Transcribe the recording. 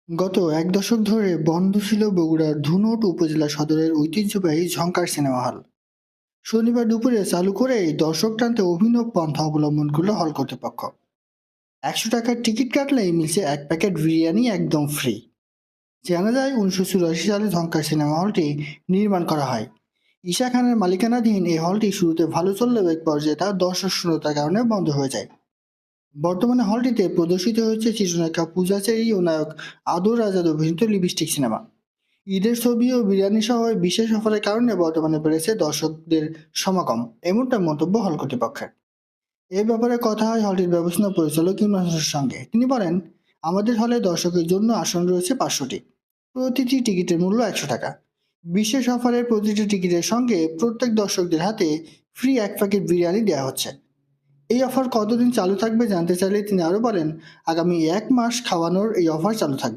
গত এক দশক ধরে বন্ধ ছিল বগুড়ার ধুনট উপজেলা সদরের ঐতিহ্যবাহী ঝংকার সিনেমা হল। শনিবার দুপুরে চালু করে দর্শক টানতে অভিনব পন্থা অবলম্বন করলো হল কর্তৃপক্ষ। 100 টাকার টিকিট কাটলেই মিলছে এক প্যাকেট বিরিয়ানি একদম ফ্রি। জানা যায় 1984 সালে ঝংকার সিনেমা হলটি নির্মাণ করা হয়। ঈশা খানের মালিকানাধীন এই হলটি শুরুতে ভালো চললেও এক পর্যায়ে তা দর্শক শূন্যতার কারণে বন্ধ হয়ে যায়। বর্তমানে হলটিতে প্রদর্শিত হচ্ছে চিত্রনায়িকা পূজা চেরি ও নায়ক আদর আজাদ অভিনীত লিপস্টিক সিনেমা। ঈদের ছবি ও বিরিয়ানি সহ এই বিশেষ অফারের কারণে বর্তমানে বেড়েছে দর্শকদের সমাগম, এমনটা মন্তব্য হল কর্তৃপক্ষের। এ ব্যাপারে কথা হয় হলটির ব্যবস্থাপনা পরিচালক ইমরানের সঙ্গে। তিনি বলেন, আমাদের হলে দর্শকের জন্য আসন রয়েছে 500টি। প্রতিটি টিকিটের মূল্য 100 টাকা। বিশেষ অফারের প্রতিটি টিকিটের সঙ্গে প্রত্যেক দর্শকদের হাতে ফ্রি এক প্যাকেট বিরিয়ানি দেওয়া হচ্ছে। এই অফার কতদিন চালু থাকবে জানতে চাইলে তিনি আরো বলেন, আগামী 1 মাস খাওয়ানোর এই অফার চালু থাকবে।